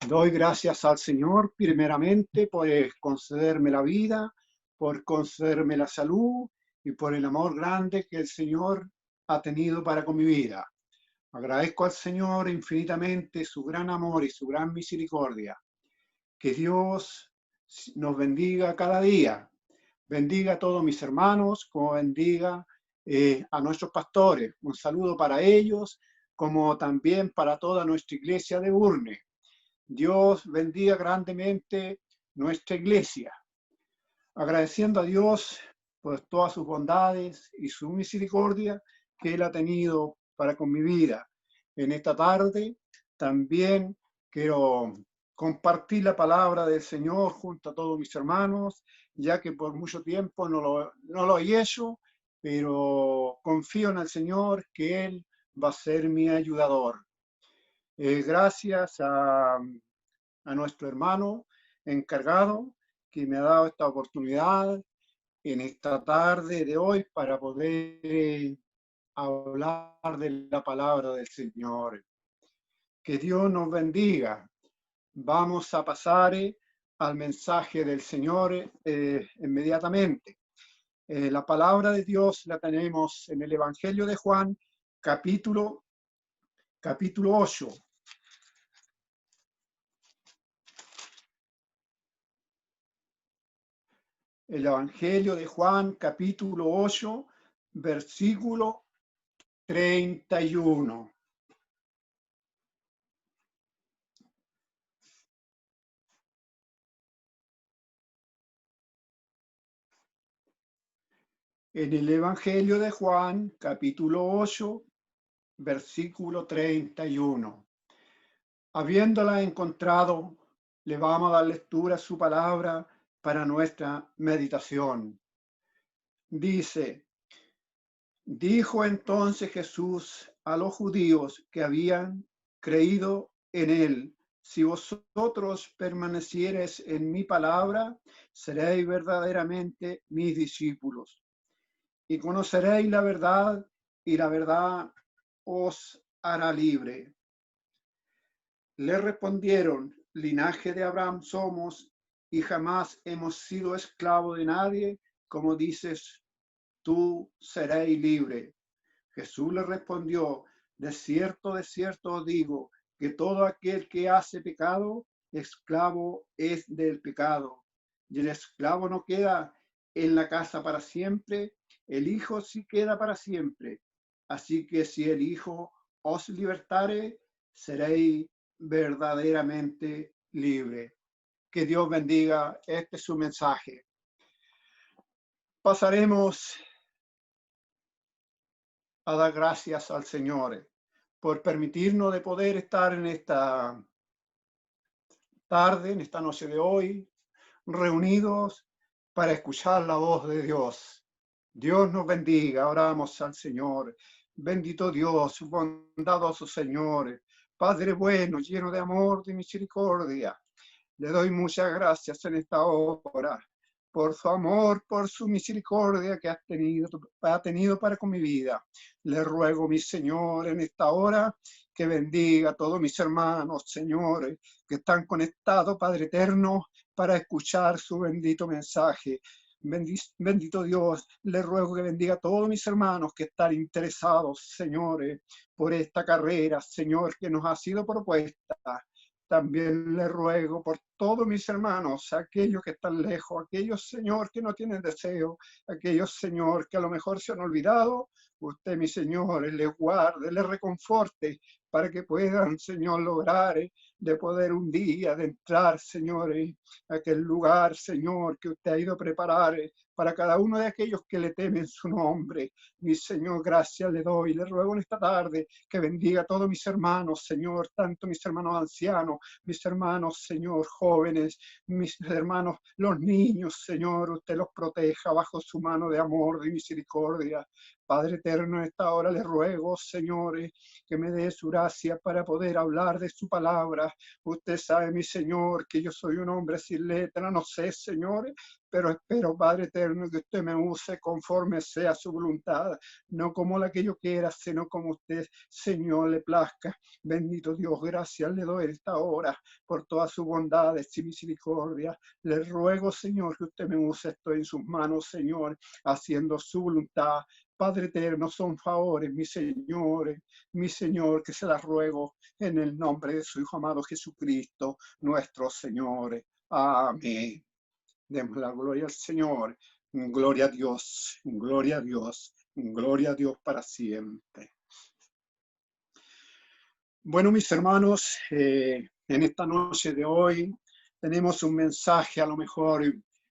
Doy gracias al Señor primeramente por concederme la vida, por concederme la salud y por el amor grande que el Señor ha tenido para con mi vida. Agradezco al Señor infinitamente su gran amor y su gran misericordia. Que Dios nos bendiga cada día. Bendiga a todos mis hermanos, como bendiga a nuestros pastores. Un saludo para ellos, como también para toda nuestra iglesia de Urne. Dios bendiga grandemente nuestra iglesia, agradeciendo a Dios por todas sus bondades y su misericordia que Él ha tenido para con mi vida. En esta tarde también quiero compartir la palabra del Señor junto a todos mis hermanos, ya que por mucho tiempo no lo he hecho, pero confío en el Señor que Él va a ser mi ayudador. Gracias a nuestro hermano encargado que me ha dado esta oportunidad en esta tarde de hoy para poder hablar de la palabra del Señor. Que Dios nos bendiga. Vamos a pasar al mensaje del Señor inmediatamente. La palabra de Dios la tenemos en el Evangelio de Juan, capítulo 8. El Evangelio de Juan, capítulo 8, versículo 31. En el Evangelio de Juan, capítulo 8, versículo 31. Habiéndola encontrado, le vamos a dar lectura a su palabra para nuestra meditación. Dice: dijo entonces Jesús a los judíos que habían creído en él: si vosotros permaneciereis en mi palabra, seréis verdaderamente mis discípulos, y conoceréis la verdad, y la verdad os hará libre. Le respondieron: linaje de Abraham somos, y jamás hemos sido esclavos de nadie. Como dices tú, seréis libre. Jesús le respondió: de cierto os digo, que todo aquel que hace pecado, esclavo es del pecado. Y el esclavo no queda en la casa para siempre, el Hijo sí queda para siempre. Así que si el Hijo os libertare, seréis verdaderamente libre. Que Dios bendiga. Este es su mensaje. Pasaremos a dar gracias al Señor por permitirnos de poder estar en esta tarde, en esta noche de hoy, reunidos para escuchar la voz de Dios. Dios nos bendiga. Oramos al Señor. Bendito Dios, bondadoso Señor, Padre bueno, lleno de amor, de misericordia. Le doy muchas gracias en esta hora por su amor, por su misericordia que ha tenido para con mi vida. Le ruego, mi Señor, en esta hora que bendiga a todos mis hermanos, señores, que están conectados, Padre eterno, para escuchar su bendito mensaje. Bendito Dios, le ruego que bendiga a todos mis hermanos que están interesados, señores, por esta carrera, Señor, que nos ha sido propuesta. También le ruego por todos mis hermanos, aquellos que están lejos, aquellos, Señor, que no tienen deseo, aquellos, Señor, que a lo mejor se han olvidado. Usted, mi Señor, les guarde, les reconforte para que puedan, Señor, lograr de poder un día de entrar, Señor, a aquel lugar, Señor, que usted ha ido a preparar para cada uno de aquellos que le temen su nombre. Mi Señor, gracias le doy. Le ruego en esta tarde que bendiga a todos mis hermanos, Señor, tanto mis hermanos ancianos, mis hermanos, Señor, jóvenes, mis hermanos, los niños, Señor, usted los proteja bajo su mano de amor, de misericordia. Padre eterno, en esta hora le ruego, Señores, que me dé su gracia para poder hablar de su palabra. Usted sabe, mi Señor, que yo soy un hombre sin letra, no sé, Señor, pero espero, Padre eterno, que usted me use conforme sea su voluntad, no como la que yo quiera, sino como usted, Señor, le plazca. Bendito Dios, gracias le doy esta hora por todas sus bondades y misericordia. Le ruego, Señor, que usted me use. Estoy en sus manos, Señor, haciendo su voluntad. Padre eterno, son favores, mi Señor, que se las ruego en el nombre de su Hijo amado Jesucristo, nuestro Señor. Amén. Demos la gloria al Señor. Gloria a Dios, gloria a Dios, gloria a Dios para siempre. Bueno, mis hermanos, en esta noche de hoy tenemos un mensaje a lo mejor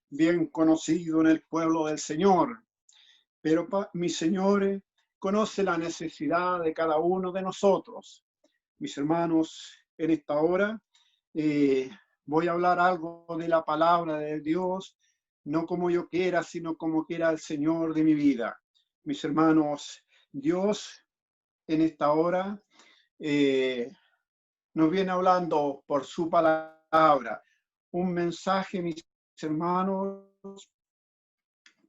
bien conocido en el pueblo del Señor, pero mis señores conoce la necesidad de cada uno de nosotros. Mis hermanos, en esta hora voy a hablar algo de la palabra de Dios, no como yo quiera, sino como quiera el Señor de mi vida. Mis hermanos, Dios en esta hora nos viene hablando por su palabra, un mensaje, mis hermanos,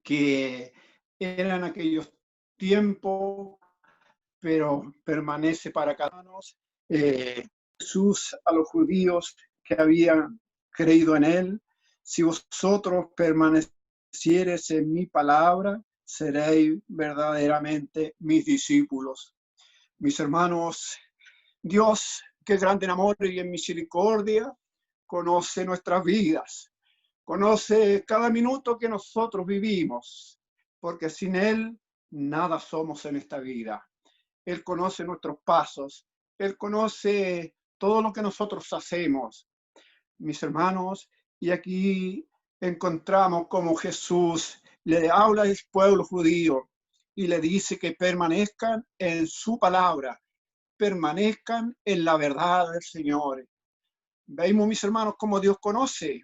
que eran aquellos tiempos, pero permanece para cada uno. Jesús a los judíos que habían creído en él: si vosotros permaneciereis en mi palabra, seréis verdaderamente mis discípulos. Mis hermanos, Dios, que es grande en amor y en misericordia, conoce nuestras vidas, conoce cada minuto que nosotros vivimos, porque sin Él nada somos en esta vida. Él conoce nuestros pasos, Él conoce todo lo que nosotros hacemos, mis hermanos, y aquí encontramos como Jesús le habla al pueblo judío y le dice que permanezcan en su palabra, permanezcan en la verdad del Señor. Veamos, mis hermanos, cómo Dios conoce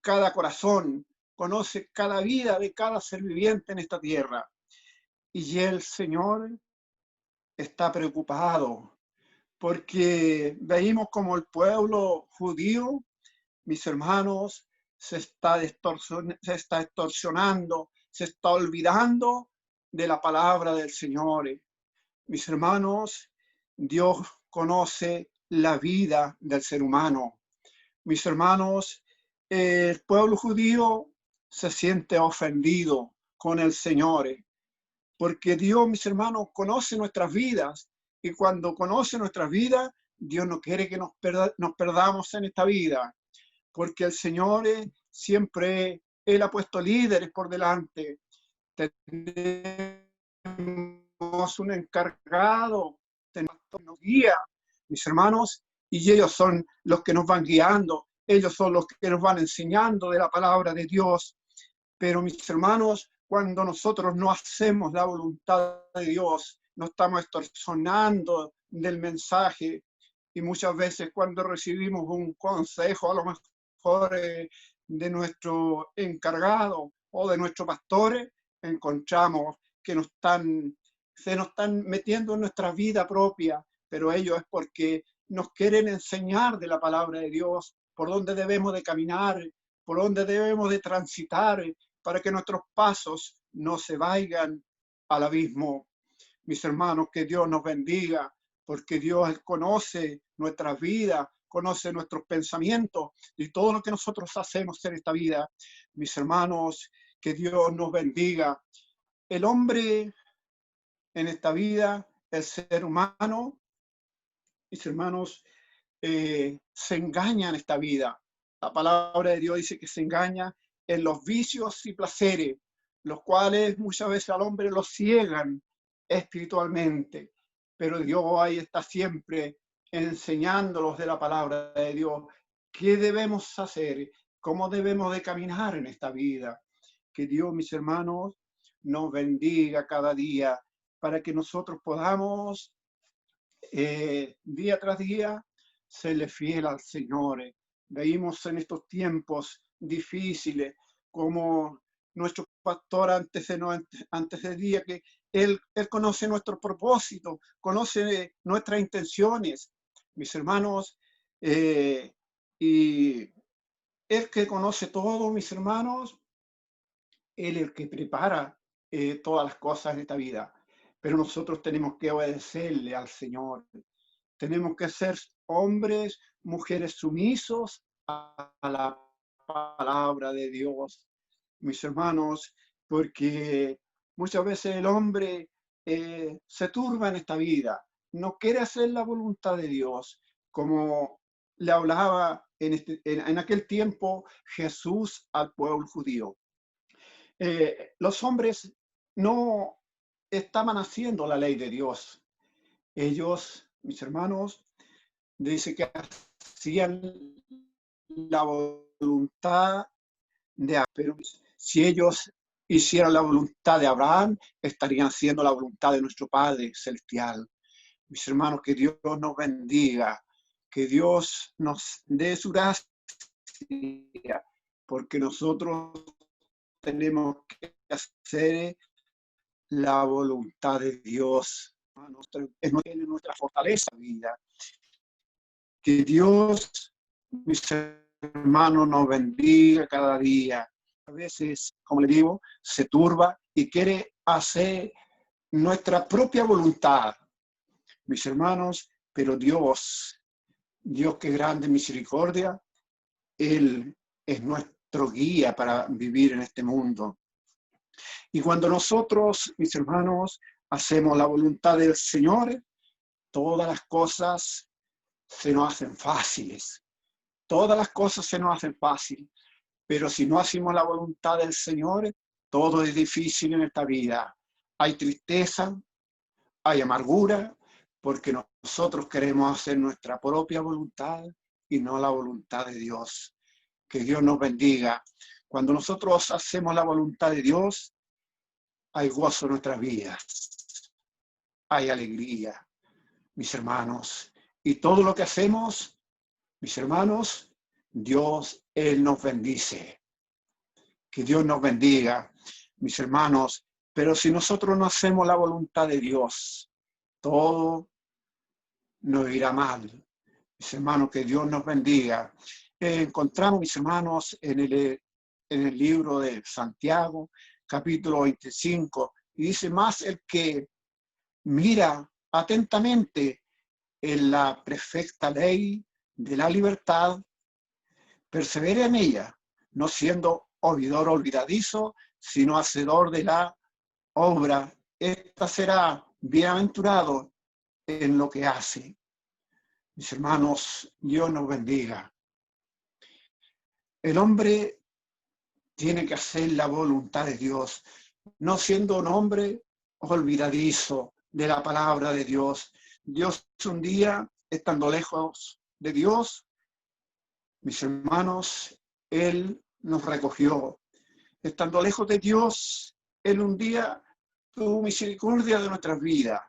cada corazón, conoce cada vida de cada ser viviente en esta tierra. Y el Señor está preocupado porque veíamos como el pueblo judío, mis hermanos, se está extorsionando, se está olvidando de la palabra del Señor. Mis hermanos, Dios conoce la vida del ser humano. Mis hermanos, el pueblo judío se siente ofendido con el Señor, porque Dios, mis hermanos, conoce nuestras vidas, y cuando conoce nuestras vidas, Dios no quiere que nos perdamos en esta vida, porque el Señor siempre, Él ha puesto líderes por delante. Tenemos un encargado, tenemos un guía, mis hermanos, y ellos son los que nos van guiando, ellos son los que nos van enseñando de la palabra de Dios. Pero mis hermanos, cuando nosotros no hacemos la voluntad de Dios, no estamos extorsionando del mensaje, y muchas veces cuando recibimos un consejo, a lo mejor de nuestro encargado o de nuestros pastores, encontramos que se nos están metiendo en nuestra vida propia, pero ello es porque nos quieren enseñar de la palabra de Dios, por dónde debemos de caminar, por dónde debemos de transitar, para que nuestros pasos no se vayan al abismo. Mis hermanos, que Dios nos bendiga, porque Dios conoce nuestras vidas, conoce nuestros pensamientos y todo lo que nosotros hacemos en esta vida. Mis hermanos, que Dios nos bendiga. El hombre en esta vida, el ser humano, mis hermanos, se engaña en esta vida. La palabra de Dios dice que se engaña en los vicios y placeres, los cuales muchas veces al hombre lo ciegan espiritualmente, pero Dios ahí está siempre enseñándolos de la palabra de Dios, qué debemos hacer, cómo debemos de caminar en esta vida. Que Dios, mis hermanos, nos bendiga cada día para que nosotros podamos día tras día serle fiel al Señor. Veímos en estos tiempos difíciles como nuestro pastor antes del día, que él conoce nuestro propósito, conoce nuestras intenciones, mis hermanos, y Él que conoce todo, mis hermanos, Él es el que prepara todas las cosas de esta vida. Pero nosotros tenemos que obedecerle al Señor. Tenemos que ser hombres, mujeres sumisos a la palabra de Dios, mis hermanos, porque muchas veces el hombre se turba en esta vida, no quiere hacer la voluntad de Dios, como le hablaba en aquel tiempo Jesús al pueblo judío. Los hombres no estaban haciendo la ley de Dios. Ellos, mis hermanos, dice que hacían la voluntad de Abraham. Pero si ellos hicieran la voluntad de Abraham, estarían haciendo la voluntad de nuestro Padre Celestial. Mis hermanos, que Dios nos bendiga, que Dios nos dé su gracia, porque nosotros tenemos que hacer la voluntad de Dios. Es nuestra fortaleza vida. Que Dios, mis hermanos, nos bendiga cada día. A veces, como le digo, se turba y quiere hacer nuestra propia voluntad, mis hermanos, pero Dios que grande misericordia, Él es nuestro guía para vivir en este mundo. Y cuando nosotros, mis hermanos, hacemos la voluntad del Señor, todas las cosas se nos hacen fáciles. Todas las cosas se nos hacen fáciles. Pero si no hacemos la voluntad del Señor, todo es difícil en esta vida. Hay tristeza, hay amargura, porque nosotros queremos hacer nuestra propia voluntad y no la voluntad de Dios. Que Dios nos bendiga. Cuando nosotros hacemos la voluntad de Dios, hay gozo en nuestras vidas, hay alegría, mis hermanos. Y todo lo que hacemos, mis hermanos, Dios, Él nos bendice. Que Dios nos bendiga, mis hermanos. Pero si nosotros no hacemos la voluntad de Dios, todo nos irá mal. Mis hermanos, que Dios nos bendiga. Encontramos, mis hermanos, en el libro de Santiago, capítulo 25, y dice: más el que mira atentamente en la perfecta ley de la libertad, persevera en ella, no siendo oidor olvidadizo, sino hacedor de la obra. Esta será bienaventurado en lo que hace. Mis hermanos, Dios nos bendiga. El hombre tiene que hacer la voluntad de Dios, no siendo un hombre olvidadizo de la palabra de Dios. Dios un día, estando lejos de Dios, mis hermanos, Él nos recogió. Estando lejos de Dios, Él un día tuvo misericordia de nuestras vidas,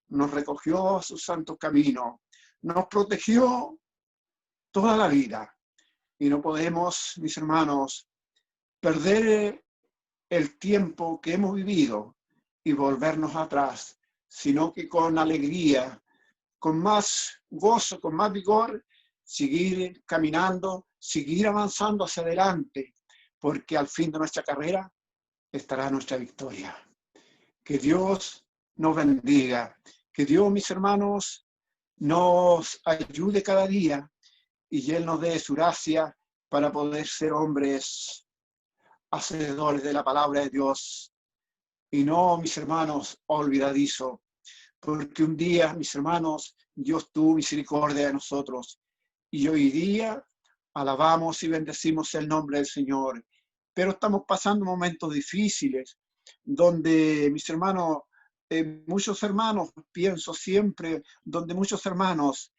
nos recogió a su santo camino, nos protegió toda la vida. Y no podemos, mis hermanos, perder el tiempo que hemos vivido y volvernos atrás, sino que con alegría, con más gozo, con más vigor, seguir caminando, seguir avanzando hacia adelante, porque al fin de nuestra carrera estará nuestra victoria. Que Dios nos bendiga, que Dios, mis hermanos, nos ayude cada día y Él nos dé su gracia para poder ser hombres hacedores de la palabra de Dios y no, mis hermanos, olvidadizo, porque un día, mis hermanos, Dios tuvo misericordia de nosotros y hoy día alabamos y bendecimos el nombre del Señor, pero estamos pasando momentos difíciles donde, mis hermanos, muchos hermanos, pienso siempre, donde muchos hermanos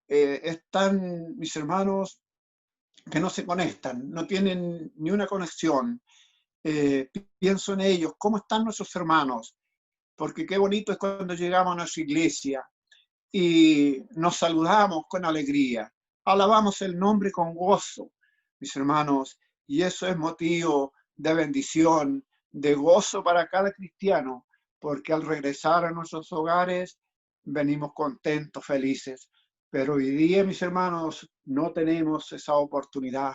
están, mis hermanos, que no se conectan, no tienen ni una conexión. Pienso en ellos, ¿cómo están nuestros hermanos? Porque qué bonito es cuando llegamos a nuestra iglesia y nos saludamos con alegría, alabamos el nombre con gozo, mis hermanos, y eso es motivo de bendición, de gozo para cada cristiano, porque al regresar a nuestros hogares venimos contentos, felices. Pero hoy día, mis hermanos, no tenemos esa oportunidad.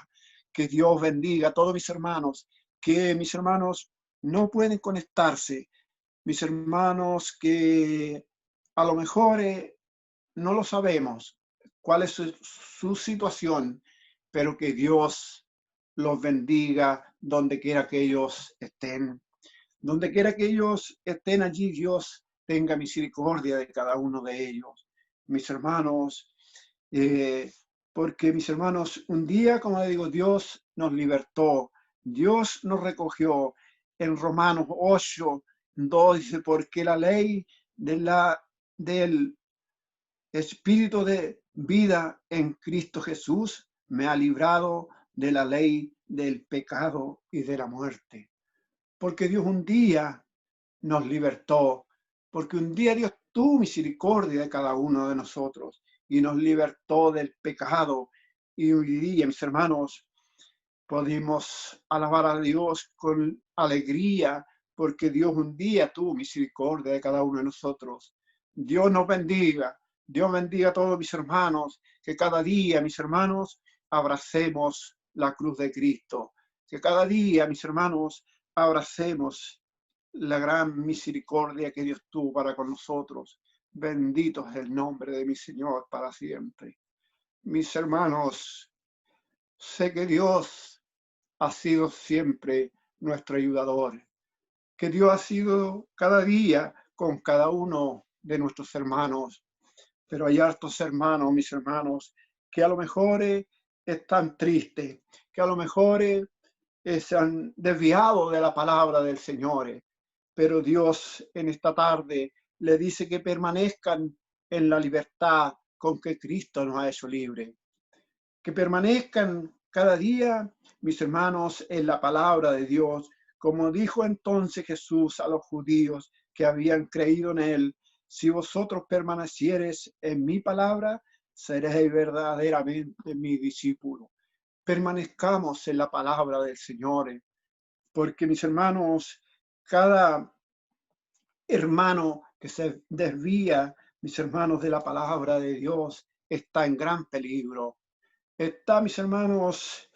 Que Dios bendiga a todos mis hermanos, que mis hermanos no pueden conectarse, mis hermanos que a lo mejor no lo sabemos cuál es su situación, pero que Dios los bendiga donde quiera que ellos estén. Donde quiera que ellos estén allí, Dios tenga misericordia de cada uno de ellos. Mis hermanos, eh, porque mis hermanos, un día, como le digo, Dios nos libertó, Dios nos recogió. En Romanos 8:2 dice, porque la ley del Espíritu de vida en Cristo Jesús me ha librado de la ley del pecado y de la muerte. Porque Dios un día nos libertó, porque un día Dios tuvo misericordia de cada uno de nosotros y nos libertó del pecado. Y hoy día, mis hermanos, podemos alabar a Dios con alegría, porque Dios un día tuvo misericordia de cada uno de nosotros. Dios nos bendiga, Dios bendiga a todos mis hermanos, que cada día, mis hermanos, abracemos la cruz de Cristo, que cada día, mis hermanos, abracemos la gran misericordia que Dios tuvo para con nosotros. Bendito es el nombre de mi Señor para siempre. Mis hermanos, sé que Dios ha sido siempre nuestro ayudador, que Dios ha sido cada día con cada uno de nuestros hermanos, pero hay hartos hermanos, mis hermanos, que a lo mejor están tristes, que a lo mejor se han desviado de la palabra del Señor, pero Dios en esta tarde le dice que permanezcan en la libertad con que Cristo nos ha hecho libres, que permanezcan cada día, mis hermanos, en la palabra de Dios, como dijo entonces Jesús a los judíos que habían creído en él, si vosotros permaneciereis en mi palabra, seréis verdaderamente mi discípulo. Permanezcamos en la palabra del Señor, porque mis hermanos, cada hermano que se desvía, mis hermanos, de la palabra de Dios, está en gran peligro. Está, mis hermanos,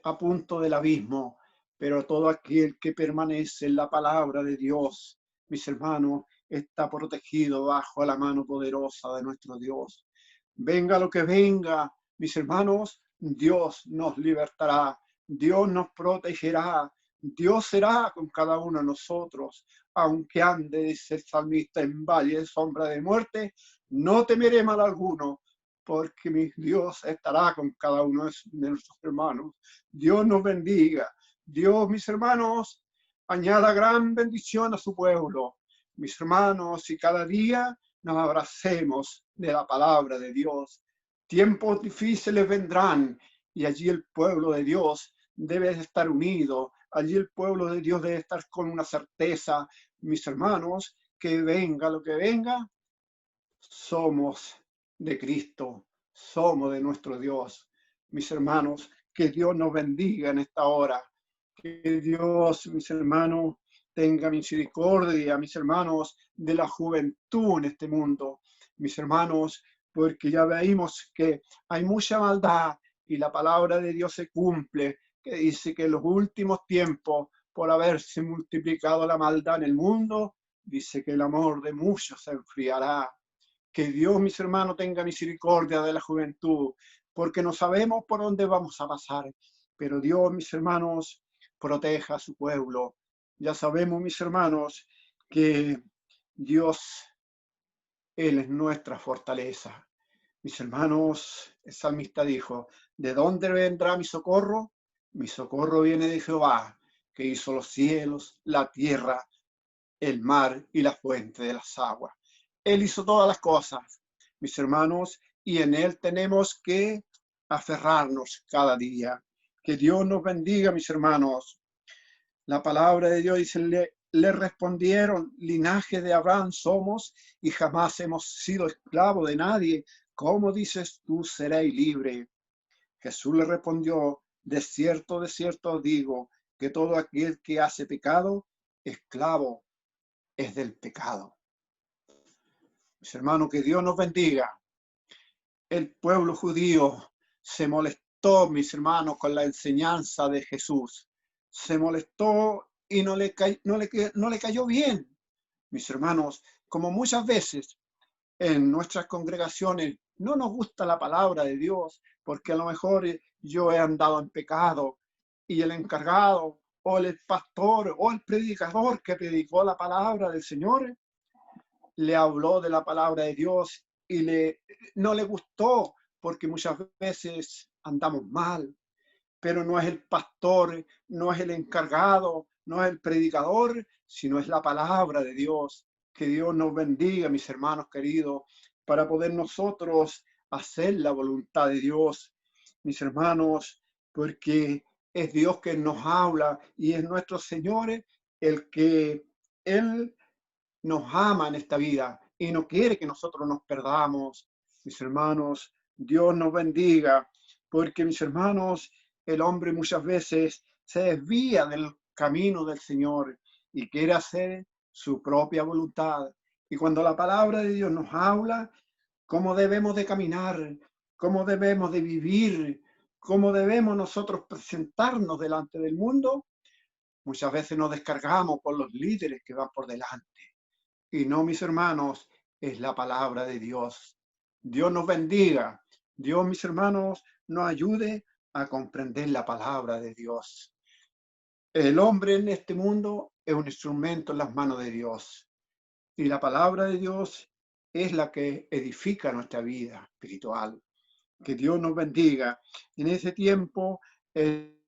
a punto del abismo, pero todo aquel que permanece en la palabra de Dios, mis hermanos, está protegido bajo la mano poderosa de nuestro Dios. Venga lo que venga, mis hermanos, Dios nos libertará, Dios nos protegerá, Dios será con cada uno de nosotros. Aunque ande, dice el salmista, en valle de sombra de muerte, no temeré mal alguno, porque mi Dios estará con cada uno de nuestros hermanos. Dios nos bendiga. Dios, mis hermanos, añada gran bendición a su pueblo. Mis hermanos, y cada día nos abracemos de la palabra de Dios. Tiempos difíciles vendrán y allí el pueblo de Dios debe estar unido. Allí el pueblo de Dios debe estar con una certeza, mis hermanos, que venga lo que venga, somos de Cristo, somos de nuestro Dios. Mis hermanos, que Dios nos bendiga en esta hora. Que Dios, mis hermanos, tenga misericordia, mis hermanos, de la juventud en este mundo. Mis hermanos, porque ya veíamos que hay mucha maldad y la palabra de Dios se cumple, que dice que en los últimos tiempos, por haberse multiplicado la maldad en el mundo, dice que el amor de muchos se enfriará. Que Dios, mis hermanos, tenga misericordia de la juventud, porque no sabemos por dónde vamos a pasar, pero Dios, mis hermanos, proteja a su pueblo. Ya sabemos, mis hermanos, que Dios, Él es nuestra fortaleza. Mis hermanos, el salmista dijo, ¿de dónde vendrá mi socorro? Mi socorro viene de Jehová, que hizo los cielos, la tierra, el mar y la fuente de las aguas. Él hizo todas las cosas, mis hermanos, y en Él tenemos que aferrarnos cada día. Que Dios nos bendiga, mis hermanos. La palabra de Dios dice, le respondieron, linaje de Abraham somos y jamás hemos sido esclavos de nadie. ¿Cómo dices tú seréis libre? Jesús le respondió, de cierto os digo, porque todo aquel que hace pecado, esclavo es del pecado. Mis hermanos, que Dios nos bendiga. El pueblo judío se molestó, mis hermanos, con la enseñanza de Jesús. Se molestó y no le cayó bien. Mis hermanos, como muchas veces en nuestras congregaciones no nos gusta la palabra de Dios, porque a lo mejor yo he andado en pecado y el encargado o el pastor o el predicador que predicó la palabra del Señor le habló de la palabra de Dios y no le gustó, porque muchas veces andamos mal, pero no es el pastor, no es el encargado, no es el predicador, sino es la palabra de Dios. Que Dios nos bendiga, mis hermanos queridos, para poder nosotros hacer la voluntad de Dios, mis hermanos, porque es Dios que nos habla y es nuestro Señor el que Él nos ama en esta vida y no quiere que nosotros nos perdamos. Mis hermanos, Dios nos bendiga, porque mis hermanos, el hombre muchas veces se desvía del camino del Señor y quiere hacer su propia voluntad. Y cuando la palabra de Dios nos habla, cómo debemos de caminar, cómo debemos de vivir, cómo debemos nosotros presentarnos delante del mundo, muchas veces nos descargamos por los líderes que van por delante. Y no, mis hermanos, es la palabra de Dios. Dios nos bendiga. Dios, mis hermanos, nos ayude a comprender la palabra de Dios. El hombre en este mundo es un instrumento en las manos de Dios. Y la palabra de Dios es la que edifica nuestra vida espiritual. Que Dios nos bendiga. En ese tiempo, el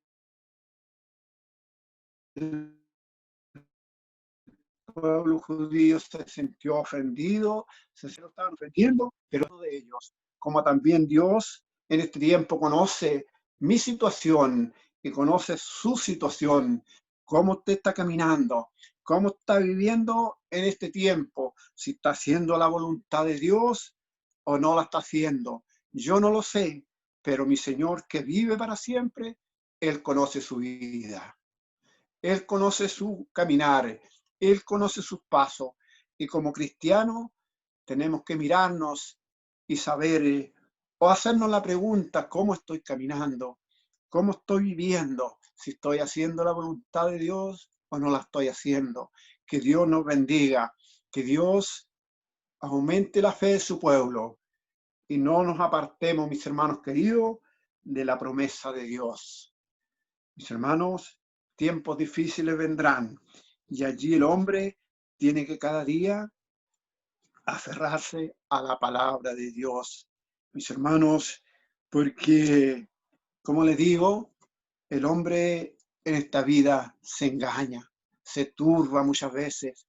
pueblo judío se sintió ofendido, se estaban ofendiendo, pero uno de ellos, como también Dios en este tiempo conoce mi situación y conoce su situación, cómo usted está caminando, cómo está viviendo en este tiempo, si está haciendo la voluntad de Dios o no la está haciendo. Yo no lo sé, pero mi Señor que vive para siempre, Él conoce su vida. Él conoce su caminar, Él conoce sus pasos. Y como cristianos tenemos que mirarnos y saber o hacernos la pregunta, ¿cómo estoy caminando? ¿Cómo estoy viviendo? Si estoy haciendo la voluntad de Dios o no la estoy haciendo. Que Dios nos bendiga, que Dios aumente la fe de su pueblo y no nos apartemos, mis hermanos queridos, de la promesa de Dios. Mis hermanos, tiempos difíciles vendrán y allí el hombre tiene que cada día aferrarse a la palabra de Dios. Mis hermanos, porque, como les digo, el hombre en esta vida se engaña, se turba muchas veces.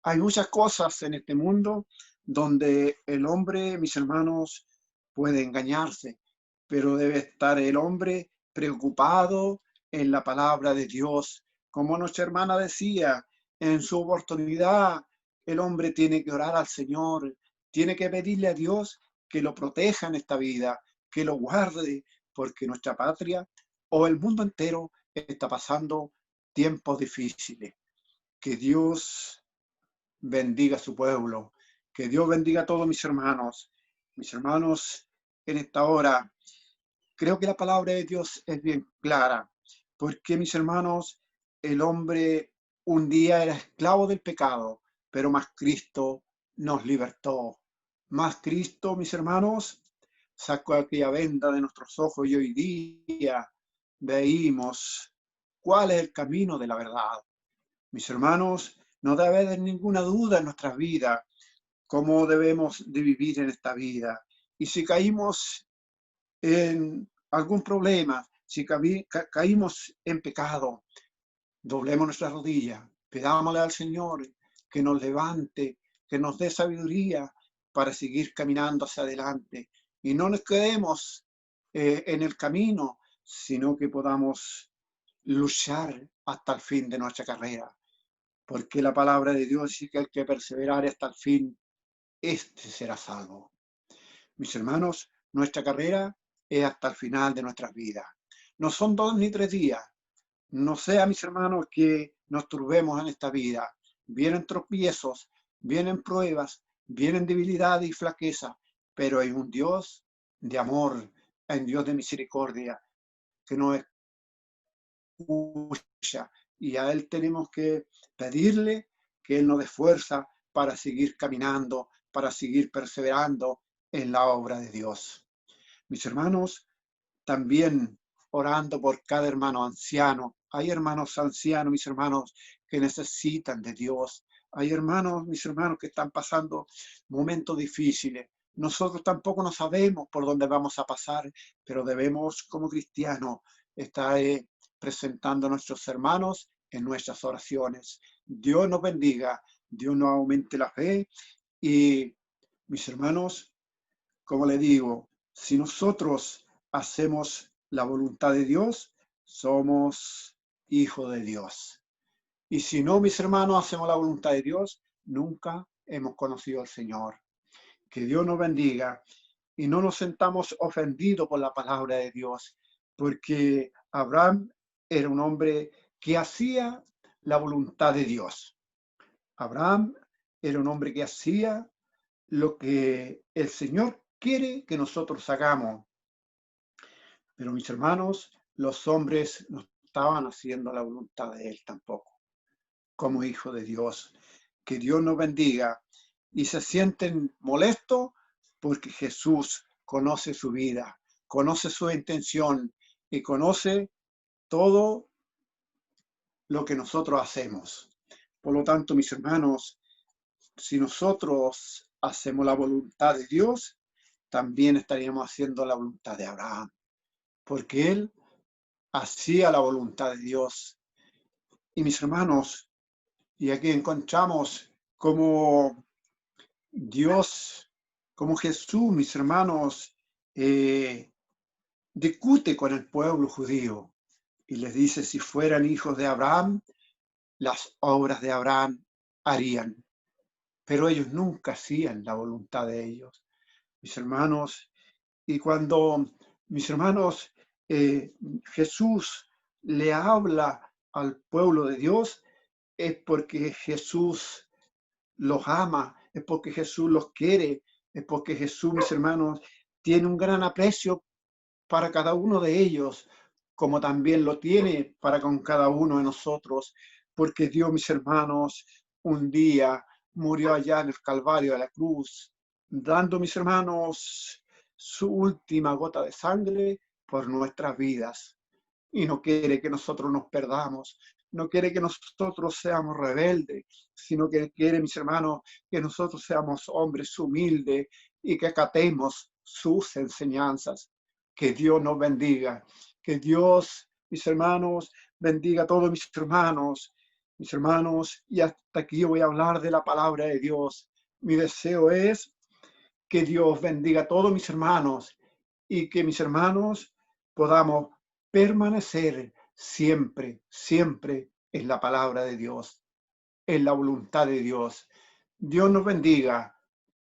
Hay muchas cosas en este mundo donde el hombre, mis hermanos, puede engañarse, pero debe estar el hombre preocupado en la palabra de Dios. Como nuestra hermana decía, en su oportunidad, el hombre tiene que orar al Señor, tiene que pedirle a Dios que lo proteja en esta vida, que lo guarde, porque nuestra patria o el mundo entero está pasando tiempos difíciles. Que Dios bendiga a su pueblo, que Dios bendiga a todos mis hermanos. Mis hermanos, en esta hora, creo que la palabra de Dios es bien clara, porque mis hermanos, el hombre un día era esclavo del pecado, pero más Cristo nos libertó. Más Cristo, mis hermanos, sacó aquella venda de nuestros ojos y hoy día veímos cuál es el camino de la verdad. Mis hermanos, no debe haber ninguna duda en nuestras vidas cómo debemos de vivir en esta vida. Y si caímos en algún problema, si caímos en pecado, doblemos nuestras rodillas, pidámosle al Señor que nos levante, que nos dé sabiduría para seguir caminando hacia adelante. Y no nos quedemos en el camino, sino que podamos luchar hasta el fin de nuestra carrera. Porque la palabra de Dios dice que el que perseverare hasta el fin, este será salvo. Mis hermanos, nuestra carrera es hasta el final de nuestras vidas. No son 2 ni 3 días, No sea, mis hermanos, que nos turbemos en esta vida. Vienen tropiezos, vienen pruebas, vienen debilidades y flaqueza, pero hay un Dios de amor, hay un Dios de misericordia que nos escucha y a Él tenemos que pedirle que Él nos dé fuerza para seguir caminando, para seguir perseverando en la obra de Dios. Mis hermanos, también orando por cada hermano anciano. Hay hermanos ancianos, mis hermanos, que necesitan de Dios. Hay hermanos, mis hermanos, que están pasando momentos difíciles. Nosotros tampoco no sabemos por dónde vamos a pasar, pero debemos, como cristianos, estar presentando a nuestros hermanos en nuestras oraciones. Dios nos bendiga, Dios nos aumente la fe y, mis hermanos, como le digo, si nosotros hacemos la voluntad de Dios, somos hijos de Dios. Y si no, mis hermanos, hacemos la voluntad de Dios, nunca hemos conocido al Señor. Que Dios nos bendiga y no nos sentamos ofendidos por la palabra de Dios, porque Abraham era un hombre que hacía la voluntad de Dios. Abraham era un hombre que hacía lo que el Señor quiere que nosotros hagamos. Pero mis hermanos, los hombres no estaban haciendo la voluntad de Él tampoco, como hijo de Dios. Que Dios nos bendiga y se sienten molestos porque Jesús conoce su vida, conoce su intención y conoce todo lo que nosotros hacemos. Por lo tanto, mis hermanos, si nosotros hacemos la voluntad de Dios, también estaríamos haciendo la voluntad de Abraham, porque él hacía la voluntad de Dios. Y mis hermanos, y aquí encontramos como Dios, como Jesús, mis hermanos, discute con el pueblo judío y les dice, si fueran hijos de Abraham, las obras de Abraham harían. Pero ellos nunca hacían la voluntad de ellos. Mis hermanos, y cuando, mis hermanos, Jesús le habla al pueblo de Dios, es porque Jesús los ama, es porque Jesús los quiere, es porque Jesús, mis hermanos, tiene un gran aprecio para cada uno de ellos, como también lo tiene para con cada uno de nosotros, porque Dios, mis hermanos, un día murió allá en el Calvario de la cruz, dando, mis hermanos, su última gota de sangre por nuestras vidas. Y no quiere que nosotros nos perdamos, no quiere que nosotros seamos rebeldes, sino que quiere, mis hermanos, que nosotros seamos hombres humildes y que acatemos sus enseñanzas. Que Dios nos bendiga, que Dios, mis hermanos, bendiga a todos mis hermanos, y hasta aquí voy a hablar de la palabra de Dios. Mi deseo es que Dios bendiga a todos mis hermanos y que mis hermanos podamos permanecer siempre, siempre en la palabra de Dios, en la voluntad de Dios. Dios nos bendiga.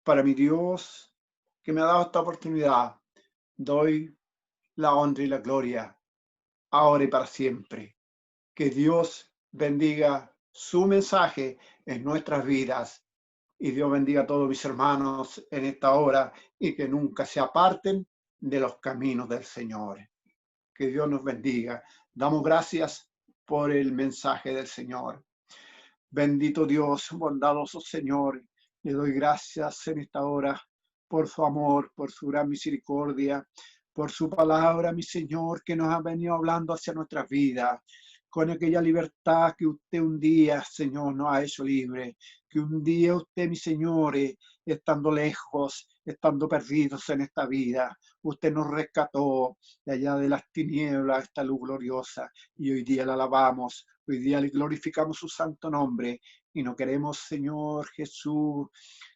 Para mi Dios, que me ha dado esta oportunidad, doy la honra y la gloria, ahora y para siempre. Que Dios bendiga su mensaje en nuestras vidas y Dios bendiga a todos mis hermanos en esta hora y que nunca se aparten de los caminos del Señor. Que Dios nos bendiga. Damos gracias por el mensaje del Señor. Bendito Dios, bondadoso Señor, le doy gracias en esta hora por su amor, por su gran misericordia, por su palabra, mi Señor, que nos ha venido hablando hacia nuestras vidas, con aquella libertad que usted un día, Señor, nos ha hecho libre, que un día usted, mi Señor, estando lejos, estando perdidos en esta vida, usted nos rescató de allá de las tinieblas, esta luz gloriosa, y hoy día la alabamos, hoy día le glorificamos su santo nombre, y no queremos, Señor Jesús,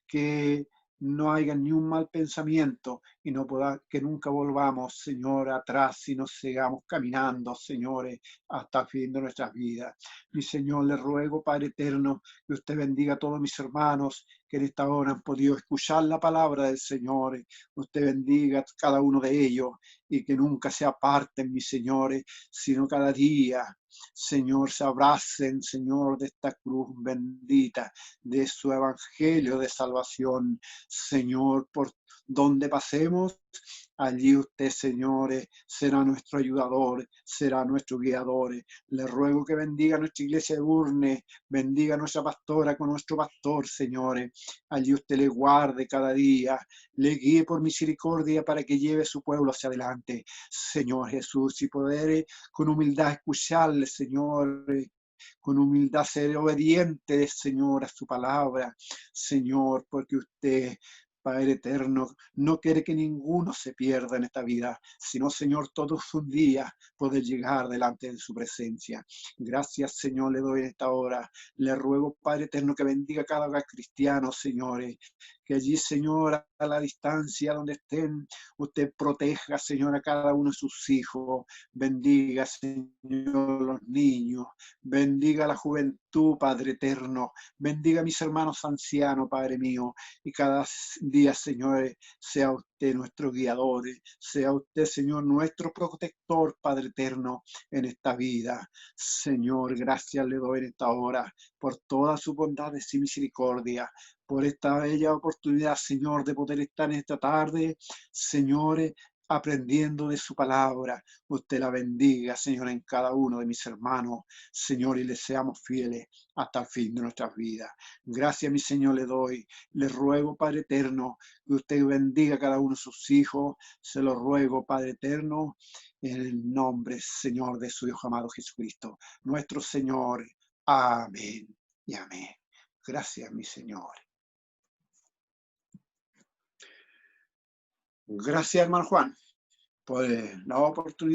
que no haya ni un mal pensamiento y no que nunca volvamos, Señor, atrás, sino sigamos caminando, señores, hasta el fin de nuestras vidas. Mi Señor, le ruego, Padre eterno, que usted bendiga a todos mis hermanos, que en esta hora han podido escuchar la palabra del Señor. Usted bendiga a cada uno de ellos y que nunca se aparten, mis señores, sino cada día, Señor, se abracen, Señor, de esta cruz bendita, de su evangelio de salvación, Señor, por donde pasemos. Allí usted, señores, será nuestro ayudador, será nuestro guiador. Le ruego que bendiga nuestra iglesia de Urne, bendiga a nuestra pastora con nuestro pastor, señores. Allí usted le guarde cada día, le guíe por misericordia para que lleve su pueblo hacia adelante. Señor Jesús, y poder con humildad escucharle, Señor, con humildad ser obediente, Señor, a su palabra, Señor, porque usted, Padre eterno, no quiere que ninguno se pierda en esta vida, sino, Señor, todos un día poder llegar delante de su presencia. Gracias, Señor, le doy en esta hora. Le ruego, Padre eterno, que bendiga a cada hogar cristiano, señores, que allí, Señor, a la distancia donde estén, usted proteja, Señor, a cada uno de sus hijos. Bendiga, Señor, los niños. Bendiga la juventud, Padre eterno. Bendiga a mis hermanos ancianos, Padre mío. Y cada día, Señor, sea usted nuestro guiador. Sea usted, Señor, nuestro protector, Padre eterno, en esta vida. Señor, gracias le doy en esta hora por todas sus bondades y misericordia, por esta bella oportunidad, Señor, de poder estar en esta tarde, Señor, aprendiendo de su palabra. Usted la bendiga, Señor, en cada uno de mis hermanos, Señor, y le seamos fieles hasta el fin de nuestras vidas. Gracias, mi Señor, le doy. Le ruego, Padre eterno, que usted bendiga a cada uno de sus hijos. Se lo ruego, Padre eterno, en el nombre, Señor, de su Hijo amado Jesucristo, nuestro Señor. Amén y amén. Gracias, mi Señor. Gracias, hermano Juan, por la oportunidad.